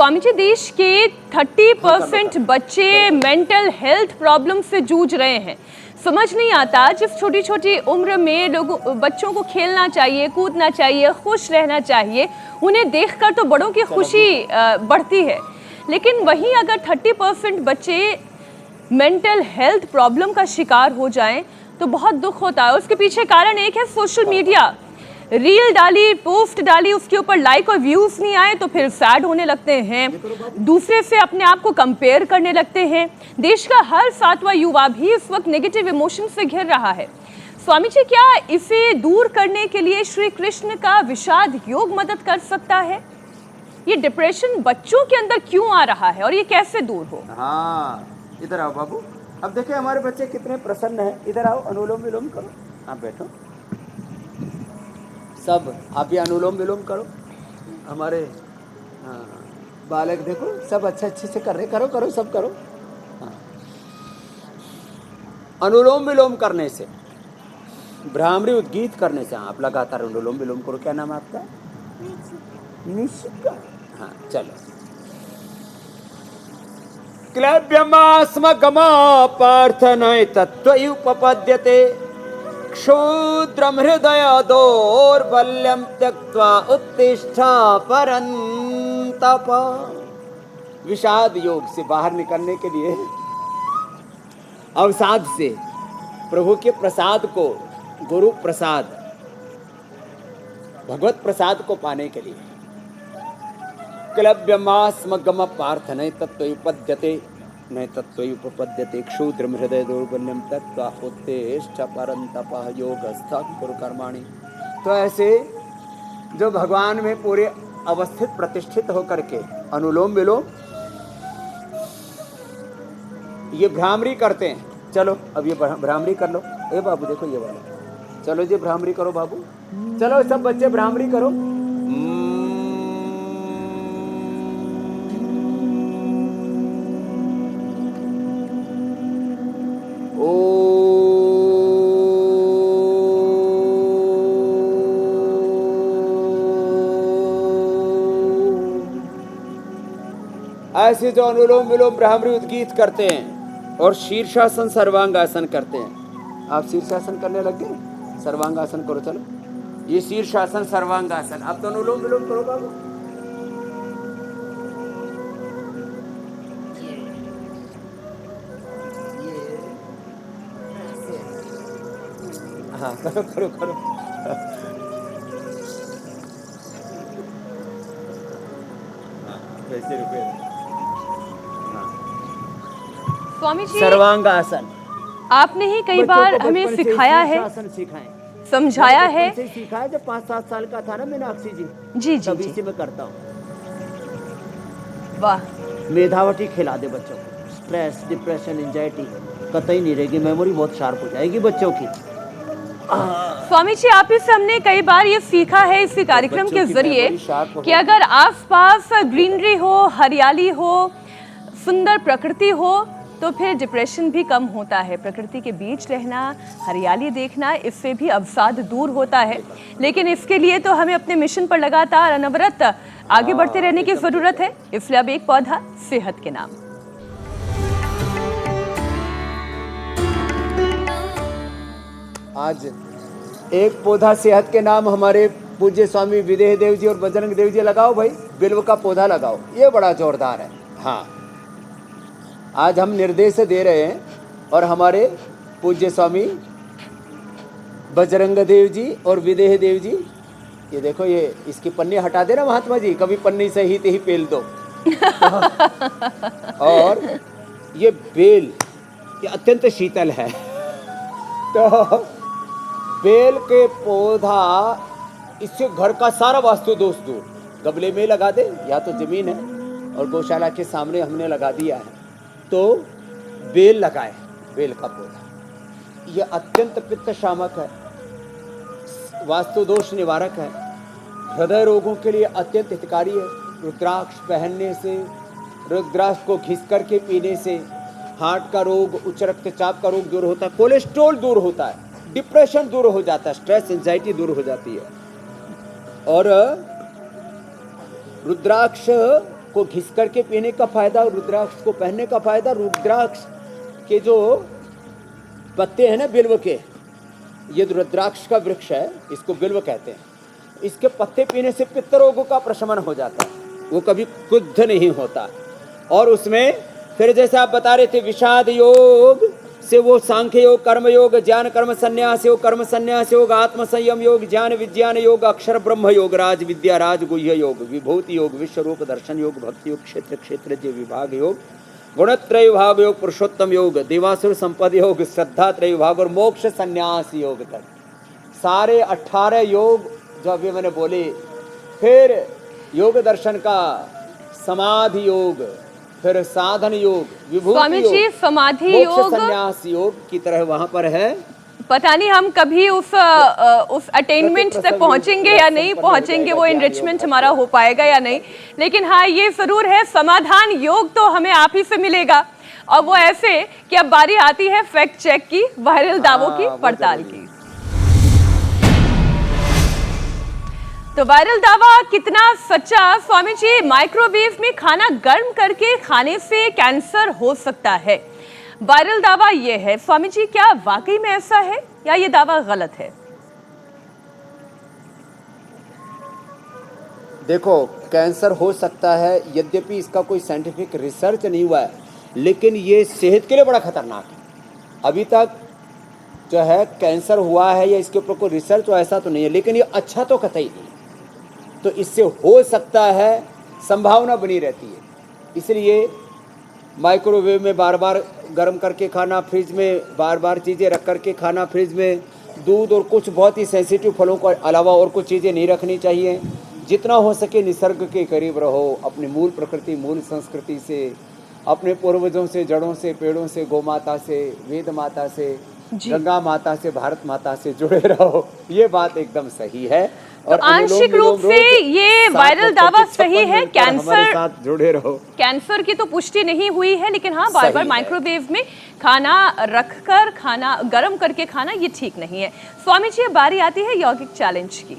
स्वामी जी, देश के 30% बच्चे मेंटल हेल्थ प्रॉब्लम से जूझ रहे हैं। समझ नहीं आता, जिस छोटी छोटी उम्र में बच्चों को खेलना चाहिए, कूदना चाहिए, खुश रहना चाहिए, उन्हें देखकर तो बड़ों की खुशी बढ़ती है, लेकिन वहीं अगर 30% बच्चे मेंटल हेल्थ प्रॉब्लम का शिकार हो जाएं तो बहुत दुख होता है। उसके पीछे कारण एक है सोशल मीडिया। रील डाली, पोस्ट डाली, उसके ऊपर लाइक और व्यूज नहीं आए तो फिर सैड होने लगते हैं, दूसरे से अपने आप को कंपेयर करने लगते हैं। देश का हर 7वां युवा भी इस वक्त नेगेटिव इमोशन से घिर रहा है। स्वामी जी, क्या इसे दूर करने के लिए श्री कृष्ण का विषाद योग मदद कर सकता है? ये डिप्रेशन बच्चों के अंदर क्यों आ रहा है और ये कैसे दूर हो? हाँ, इधर आओ बाबू। अब देखिए हमारे बच्चे कितने प्रसन्न हैं। इधर आओ, अनुलोम विलोम करो। आप बैठो, सब आप भी अनुलोम विलोम करो। हमारे बालक देखो सब अच्छे से कर रहे। करो करो, सब करो। हाँ। अनुलोम विलोम करने से, भ्रामरी उद्गीत करने से, आप लगातार अनुलोम विलोम करो। क्या नाम है आपका? निशिका। हाँ, चलो। क्लव्यमास्म गमा पार्थनय तत्त्वयुपपद्यते क्षुद्रम हृदय दौर्बल्यम त्यक्त्वा उत्तिष्ठा परन्तप। विषाद योग से बाहर निकलने के लिए, अवसाद से, प्रभु के प्रसाद को, गुरु प्रसाद, भगवत प्रसाद को पाने के लिए, क्लव्यमास्मगम पार्थ नय तत्त्वयुपपद्यते नय तत्त्वयुपपद्यते क्षुद्रम हृदय दौर्बल्यम त्यक्त्वा उत्तिष्ठ परन्तपः योगस्थः कुरु कर्माणि। तो ऐसे जो भगवान में पूरे अवस्थित प्रतिष्ठित होकर के अनुलोम विलोम ये भ्रामरी करते हैं। चलो अब ये भ्रामरी कर लो। ए बाबू देखो ये वाला, चलो जी भ्रामरी करो बाबू। चलो सब बच्चे भ्रामरी करो। ऐसे जो अनुलोम विलोम भ्रामरी उद्गीत करते हैं और शीर्षासन सर्वांगासन करते हैं। आप शीर्षासन करने लग गए, सर्वांगासन करो। चलो ये शीर्षासन सर्वांगासन। आप तो अनुलोम विलोम करो बाबू। हाँ करो करो करो। पैसे रुपए। स्वामी जी, सर्वांगासन आपने ही कई बार हमें सिखाया है, समझाया है। सिखाया जब 5-7 साल का था ना मीनाक्षी जी। जी जी तभी जी। से मैं करता हूँ। वाह। मेधावटी खिला दे बच्चों को। स्ट्रेस, डिप्रेशन, एंजाइटी कतई नहीं रहेगी। मेमोरी बहुत शार्प हो जाएगी बच्चों की। स्वामी जी, आप इससे हमने कई बार ये सीखा है इसी कार्यक्रम के जरिए कि अगर आसपास ग्रीनरी हो, हरियाली हो, सुंदर प्रकृति हो तो फिर डिप्रेशन भी कम होता है। प्रकृति के बीच रहना, हरियाली देखना, इससे भी अवसाद दूर होता है। लेकिन इसके लिए तो हमें अपने मिशन पर लगातार अनवरत आगे बढ़ते रहने की जरूरत है। इसलिए अब एक पौधा सेहत के नाम। आज एक पौधा सेहत के नाम हमारे पूज्य स्वामी विदेह देव जी और बजरंग देव जी लगाओ भाई। बिल्व का पौधा लगाओ, ये बड़ा जोरदार है। हाँ, आज हम निर्देश दे रहे हैं और हमारे पूज्य स्वामी बजरंग देव जी और विदेह देव जी, ये देखो, ये इसकी पन्नी हटा देना महात्मा जी, कभी पन्नी सहित ही पेल दो। और ये बेल, ये अत्यंत शीतल है। तो बेल के पौधा, इससे घर का सारा वास्तु दोष दूर। गमले में लगा दे, या तो जमीन है और गौशाला के सामने हमने लगा दिया है, तो बेल लगाए। बेल का पौधा यह अत्यंत पित्त शामक है, वास्तु दोष निवारक है, हृदय रोगों के लिए अत्यंत हितकारी है। रुद्राक्ष पहनने से, रुद्राक्ष को घिस करके पीने से हार्ट का रोग, उच्च रक्तचाप का रोग दूर होता है, कोलेस्ट्रॉल दूर होता है, डिप्रेशन दूर हो जाता है, स्ट्रेस एंजाइटी दूर हो जाती है। और रुद्राक्ष को घिस करके पीने का फायदा, रुद्राक्ष को पहनने का फायदा। रुद्राक्ष के जो पत्ते हैं ना बिल्व के, ये रुद्राक्ष का वृक्ष है, इसको बिल्व कहते हैं। इसके पत्ते पीने से पित्त रोगों का प्रशमन हो जाता है, वो कभी क्रुद्ध नहीं होता। और उसमें फिर जैसे आप बता रहे थे विषाद योग से वो सांख्य योग, कर्म योग, ज्ञान कर्म संन्यास योग, कर्म संन्यास योग, आत्म संयम योग, ज्ञान विज्ञान योग, अक्षर ब्रह्म योग, राज विद्या राज गुह्य योग, विभूति योग, विश्व रूप दर्शन योग, भक्ति योग, क्षेत्र क्षेत्रज्ञ विभाग योग, गुणत्रय विभाग योग, पुरुषोत्तम योग, देवासुर संपद योग, श्रद्धा त्रय विभाग और मोक्ष संन्यास योग तक सारे 18 योग जो अभी मैंने बोले। फिर योग दर्शन का समाधि योग, फिर साधन योग, विभूति स्वामी जी योग, समाधि मोक्ष योग संन्यास योग की तरह वहां पर है। पता नहीं हम कभी उस अटेनमेंट तक पहुंचेंगे या नहीं पहुंचेंगे, वो एनरिचमेंट हमारा हो पाएगा या नहीं। लेकिन हाँ ये जरूर है, समाधान योग तो हमें आप ही से मिलेगा। और वो ऐसे कि अब बारी आती है फैक्ट चेक की, वायरल दावों की पड़ताल की। तो वायरल दावा कितना सच्चा? स्वामी जी, माइक्रोवेव में खाना गर्म करके खाने से कैंसर हो सकता है, वायरल दावा ये है। स्वामी जी क्या वाकई में ऐसा है या ये दावा गलत है? देखो, कैंसर हो सकता है, यद्यपि इसका कोई साइंटिफिक रिसर्च नहीं हुआ है, लेकिन ये सेहत के लिए बड़ा खतरनाक है। अभी तक जो है कैंसर हुआ है या इसके ऊपर कोई रिसर्च हो ऐसा तो नहीं है, लेकिन ये अच्छा तो कतई नहीं। तो इससे हो सकता है, संभावना बनी रहती है। इसलिए माइक्रोवेव में बार बार गर्म करके खाना, फ्रिज में बार बार चीज़ें रख करके खाना, फ्रिज में दूध और कुछ बहुत ही सेंसिटिव फलों के अलावा और कुछ चीज़ें नहीं रखनी चाहिए। जितना हो सके निसर्ग के करीब रहो, अपनी मूल प्रकृति, मूल संस्कृति से, अपने पूर्वजों से, जड़ों से, पेड़ों से, गौ माता से, वेद माता से, गंगा माता से, भारत माता से जुड़े रहो। ये बात एकदम सही है। तो आंशिक रूप से ये वायरल दावा सही है। कैंसर साथ जुड़े रहो। कैंसर की तो पुष्टि नहीं हुई है, लेकिन हाँ बार बार माइक्रोवेव में खाना रखकर खाना गर्म करके खाना ये ठीक नहीं है। स्वामी जी अब बारी आती है यौगिक चैलेंज की।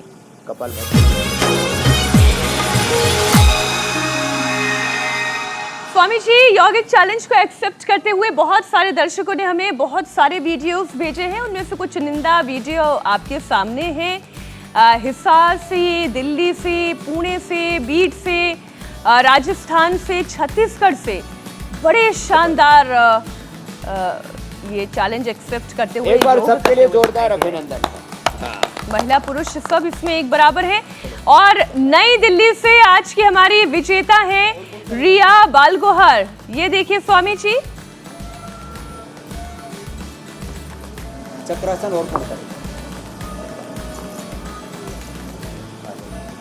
स्वामी जी यौगिक चैलेंज को एक्सेप्ट करते हुए बहुत सारे दर्शकों ने हमें बहुत सारे वीडियोस भेजे हैं। उनमें से कुछ चुनिंदा वीडियो आपके सामने हैं। हिसार से, दिल्ली से, पुणे से, बीड से, राजस्थान से, छत्तीसगढ़ से बड़े शानदार ये चैलेंज एक्सेप्ट करते हुए एक बार सबके लिए जोरदार अभिनंदन। महिला पुरुष सब इसमें एक बराबर है। और नई दिल्ली से आज की हमारी विजेता है रिया बालगोहर। ये देखिए स्वामी जी, चक्रासन और कौन करे?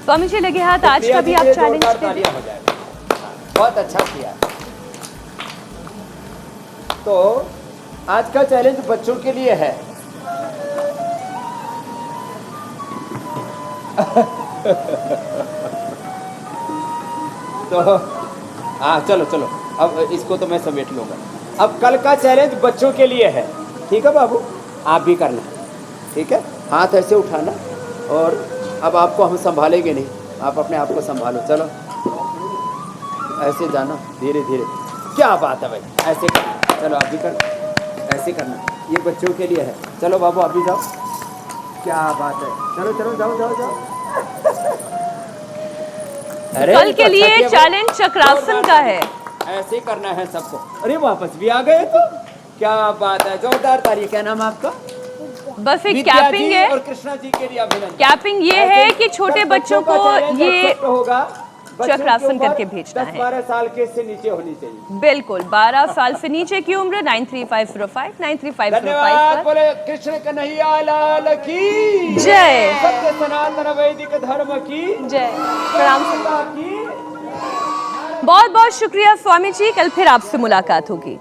स्वामी जी लगे हाथ, आज का भी आप चैलेंज कीजिए। बहुत अच्छा किया। तो आज का चैलेंज बच्चों के लिए है। तो हाँ चलो चलो, अब इसको तो मैं समेट लूंगा। अब कल का चैलेंज बच्चों के लिए है, ठीक है बाबू? आप भी करना, ठीक है? हाथ ऐसे उठाना, और अब आपको हम संभालेंगे नहीं, आप अपने आप को संभालो। चलो ऐसे जाना धीरे धीरे। क्या बात है भाई, ऐसे करना। चलो आप भी कर, ऐसे करना। ये बच्चों के लिए है। चलो बाबू आप भी जाओ। क्या बात है, चलो चलो जाओ जाओ जाओ। अरे कल के लिए चैलेंज चक्रासन का है, ऐसे करना है सबको। अरे वापस भी आ गए, तो क्या बात है, जोरदार ताली। क्या नाम आपका? बस एक कैपिंग है, और कृष्णा जी के लिए अभिनंदन। कैपिंग ये है कि छोटे बच्चों को ये होगा चक्रासन करके भेजना है। 12 साल के से नीचे होनी चाहिए। बिल्कुल, 12 साल से नीचे की उम्र 93505 93505 धन्यवाद। बोले कृष्ण कन्हैया लाल की जय। सत्य सनातन वैदिक धर्म की जय। प्रणाम। की। बहुत बहुत शुक्रिया स्वामी जी, कल फिर आपसे मुलाकात होगी।